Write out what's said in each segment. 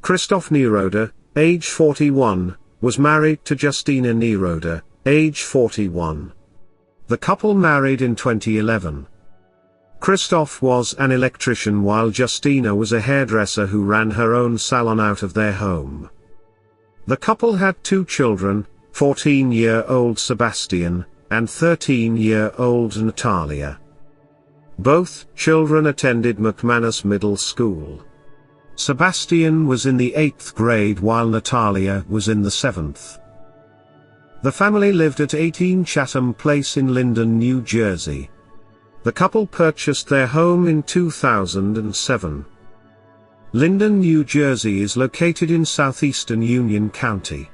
Krzysztof Nieroda, age 41, was married to Justina Nieroda, age 41. The couple married in 2011. Krzysztof was an electrician while Justina was a hairdresser who ran her own salon out of their home. The couple had two children, 14-year-old Sebastian, and 13-year-old Natalia. Both children attended McManus Middle School. Sebastian was in the 8th grade while Natalia was in the 7th. The family lived at 18 Chatham Place in Linden, New Jersey. The couple purchased their home in 2007. Linden, New Jersey is located in southeastern Union County.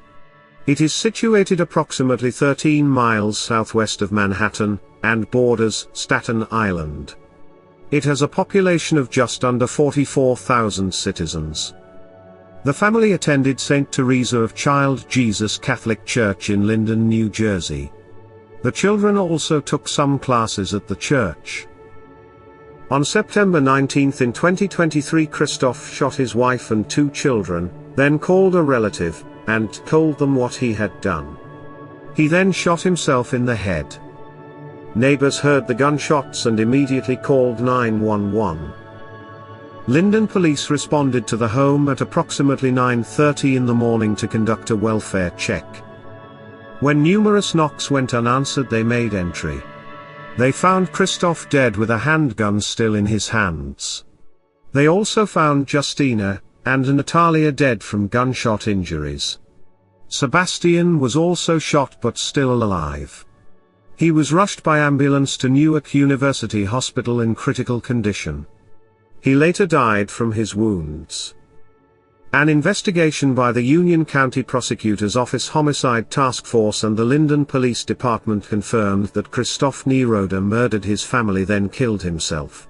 It is situated approximately 13 miles southwest of Manhattan, and borders Staten Island. It has a population of just under 44,000 citizens. The family attended St. Teresa of Child Jesus Catholic Church in Linden, New Jersey. The children also took some classes at the church. On September 19 in 2023, Krzysztof shot his wife and two children, then called a relative, and told them what he had done. He then shot himself in the head. Neighbors heard the gunshots and immediately called 911. Linden police responded to the home at approximately 9:30 in the morning to conduct a welfare check. When numerous knocks went unanswered, they made entry. They found Krzysztof dead with a handgun still in his hands. They also found Justina and Natalia dead from gunshot injuries. Sebastian was also shot but still alive. He was rushed by ambulance to Newark University Hospital in critical condition. He later died from his wounds. An investigation by the Union County Prosecutor's Office Homicide Task Force and the Linden Police Department confirmed that Krzysztof Nieroda murdered his family then killed himself.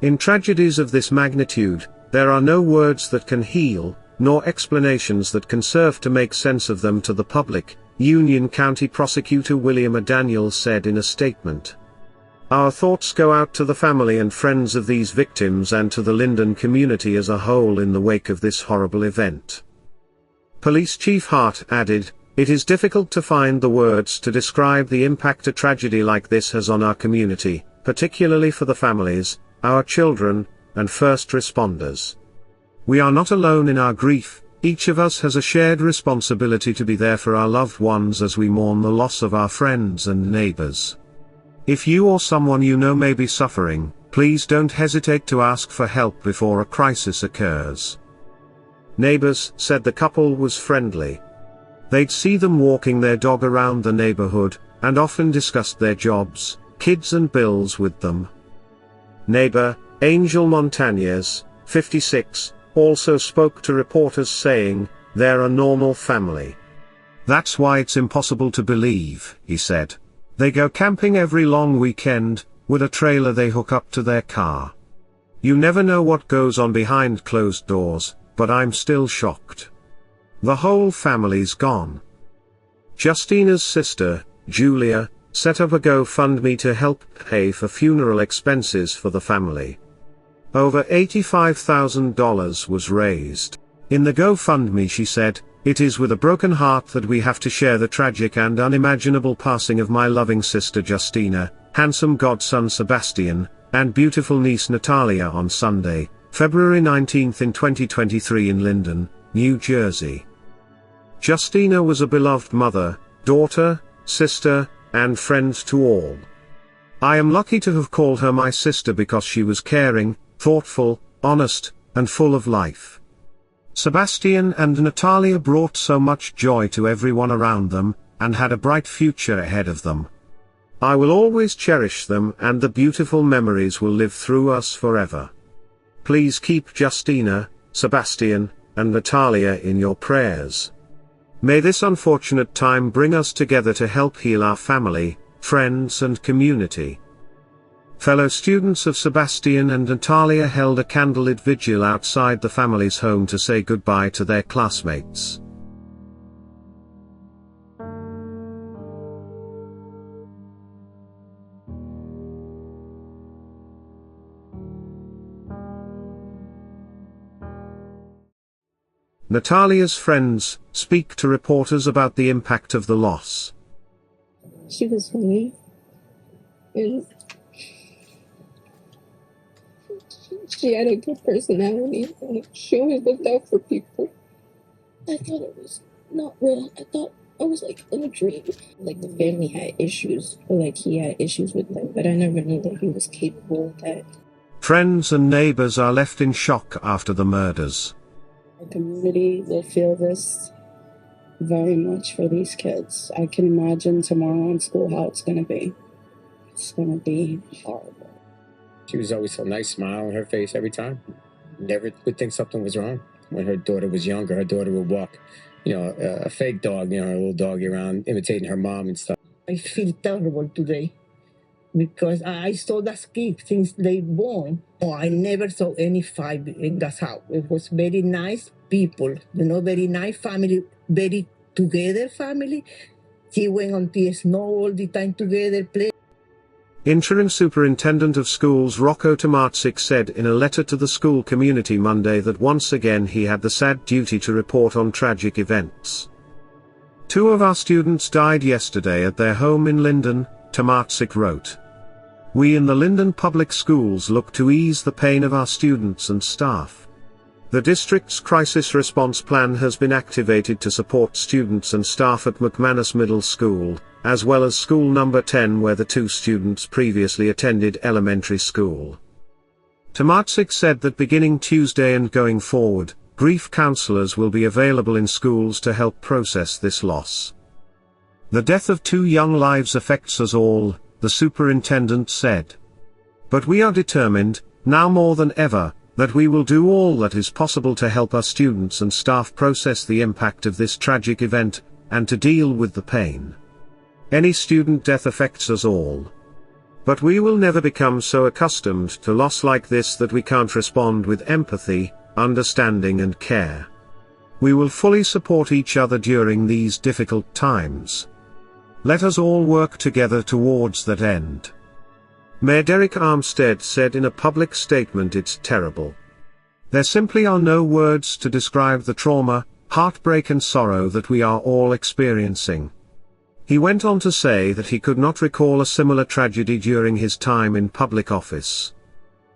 In tragedies of this magnitude, there are no words that can heal, nor explanations that can serve to make sense of them to the public, Union County Prosecutor William A. Daniel said in a statement. Our thoughts go out to the family and friends of these victims and to the Linden community as a whole in the wake of this horrible event. Police Chief Hart added, "It is difficult to find the words to describe the impact a tragedy like this has on our community, particularly for the families, our children, and first responders. We are not alone in our grief. Each of us has a shared responsibility to be there for our loved ones as we mourn the loss of our friends and neighbors. If you or someone you know may be suffering, please don't hesitate to ask for help before a crisis occurs." Neighbors said the couple was friendly. They'd see them walking their dog around the neighborhood, and often discussed their jobs, kids and bills with them. Neighbor, Angel Montañez, 56, also spoke to reporters saying, "They're a normal family. That's why it's impossible to believe," he said. "They go camping every long weekend, with a trailer they hook up to their car. You never know what goes on behind closed doors, but I'm still shocked. The whole family's gone." Justina's sister, Julia, set up a GoFundMe to help pay for funeral expenses for the family. Over $85,000 was raised. In the GoFundMe, she said, "It is with a broken heart that we have to share the tragic and unimaginable passing of my loving sister Justina, handsome godson Sebastian, and beautiful niece Natalia on Sunday, February 19 in 2023 in Linden, New Jersey. Justina was a beloved mother, daughter, sister, and friend to all. I am lucky to have called her my sister because she was caring, thoughtful, honest, and full of life. Sebastian and Natalia brought so much joy to everyone around them, and had a bright future ahead of them. I will always cherish them and the beautiful memories will live through us forever. Please keep Justina, Sebastian, and Natalia in your prayers. May this unfortunate time bring us together to help heal our family, friends and community." Fellow students of Sebastian and Natalia held a candlelit vigil outside the family's home to say goodbye to their classmates. Natalia's friends speak to reporters about the impact of the loss. She was funny. And she had a good personality. And she always looked out for people. I thought it was not real. I thought I was like in a dream. Like the family had issues, or like he had issues with them, but I never knew that he was capable of that. Friends and neighbors are left in shock after the murders. Our community will feel this very much for these kids. I can imagine tomorrow in school how it's going to be. It's going to be horrible. She was always so nice, smile on her face every time. Never would think something was wrong. When her daughter was younger, her daughter would walk, a fake dog, a little doggy around, imitating her mom and stuff. I feel terrible today because I saw that kid since they born. Oh, I never saw any fight in that house. It was very nice people, very nice family, very together family. She went on the snow all the time together, play. Interim Superintendent of Schools Rocco Tomarczyk said in a letter to the school community Monday that once again he had the sad duty to report on tragic events. 2 of our students died yesterday at their home in Linden, Tomarczyk wrote. We in the Linden Public Schools look to ease the pain of our students and staff. The district's crisis response plan has been activated to support students and staff at McManus Middle School, as well as school number 10 where the 2 students previously attended elementary school. Tomarczyk said that beginning Tuesday and going forward, grief counselors will be available in schools to help process this loss. The death of 2 young lives affects us all, the superintendent said. But we are determined, now more than ever, that we will do all that is possible to help our students and staff process the impact of this tragic event, and to deal with the pain. Any student death affects us all. But we will never become so accustomed to loss like this that we can't respond with empathy, understanding and care. We will fully support each other during these difficult times. Let us all work together towards that end. Mayor Derek Armstead said in a public statement, it's terrible. There simply are no words to describe the trauma, heartbreak and sorrow that we are all experiencing. He went on to say that he could not recall a similar tragedy during his time in public office.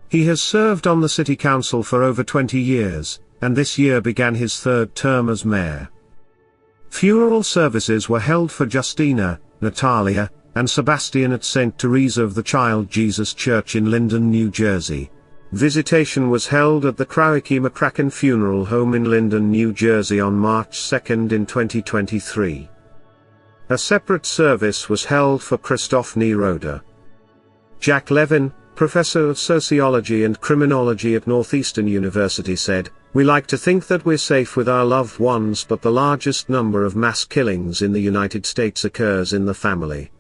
He has served on the city council for over 20 years, and this year began his 3rd term as mayor. Funeral services were held for Justina, Natalia, and Sebastian at St. Teresa of the Child Jesus Church in Linden, New Jersey. Visitation was held at the Krzysztof McCracken Funeral Home in Linden, New Jersey on March 2 in 2023. A separate service was held for Krzysztof Nieroda. Jack Levin, professor of sociology and criminology at Northeastern University said, "We like to think that we're safe with our loved ones, but the largest number of mass killings in the United States occurs in the family."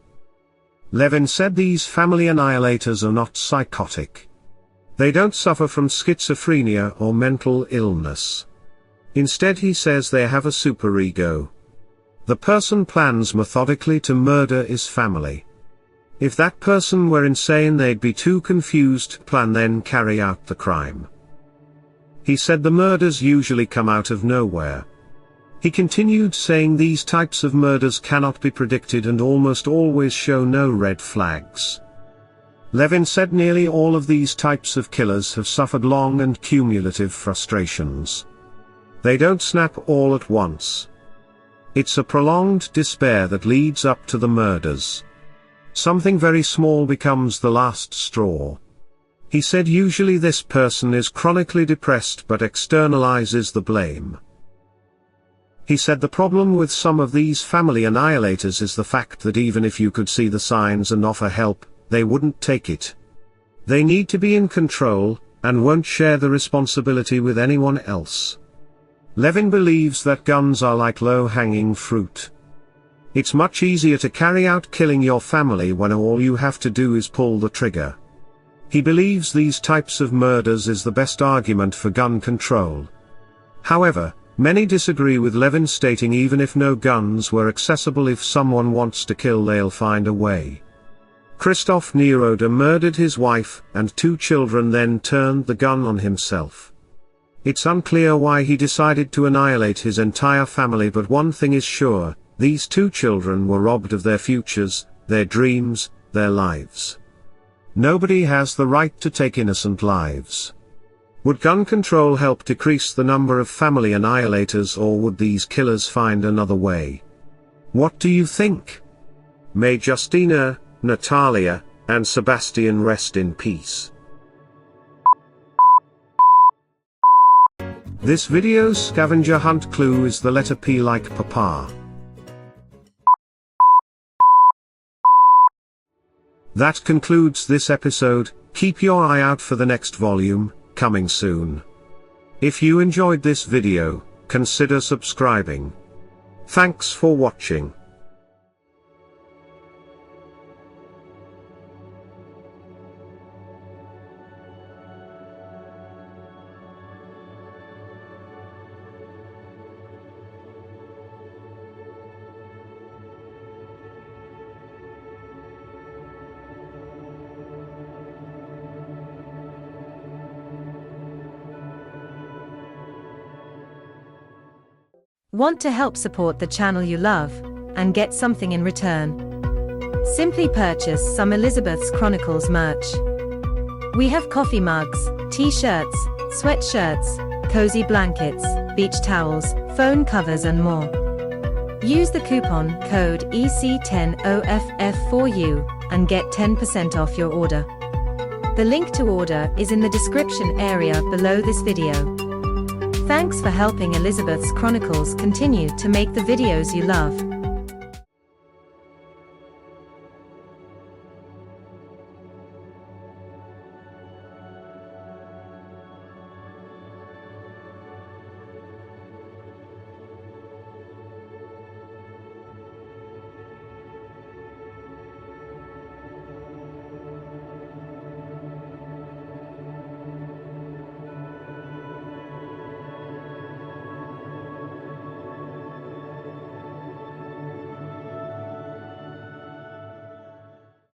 Levin said these family annihilators are not psychotic. They don't suffer from schizophrenia or mental illness. Instead, he says they have a superego. The person plans methodically to murder his family. If that person were insane, they'd be too confused to plan then carry out the crime. He said the murders usually come out of nowhere. He continued saying these types of murders cannot be predicted and almost always show no red flags. Levin said nearly all of these types of killers have suffered long and cumulative frustrations. They don't snap all at once. It's a prolonged despair that leads up to the murders. Something very small becomes the last straw. He said usually this person is chronically depressed but externalizes the blame. He said the problem with some of these family annihilators is the fact that even if you could see the signs and offer help, they wouldn't take it. They need to be in control, and won't share the responsibility with anyone else. Levin believes that guns are like low-hanging fruit. It's much easier to carry out killing your family when all you have to do is pull the trigger. He believes these types of murders is the best argument for gun control. However, many disagree with Levin, stating even if no guns were accessible, if someone wants to kill they'll find a way. Krzysztof Nieroda murdered his wife and 2 children, then turned the gun on himself. It's unclear why he decided to annihilate his entire family, but one thing is sure, these two children were robbed of their futures, their dreams, their lives. Nobody has the right to take innocent lives. Would gun control help decrease the number of family annihilators, or would these killers find another way? What do you think? May Justina, Natalia, and Sebastian rest in peace. This video's scavenger hunt clue is the letter P like Papa. That concludes this episode. Keep your eye out for the next volume, coming soon. If you enjoyed this video, consider subscribing. Thanks for watching. Want to help support the channel you love, and get something in return? Simply purchase some Elizabeth's Chronicles merch. We have coffee mugs, t-shirts, sweatshirts, cozy blankets, beach towels, phone covers and more. Use the coupon code EC10OFF4U and get 10% off your order. The link to order is in the description area below this video. Thanks for helping Elizabeth's Chronicles continue to make the videos you love.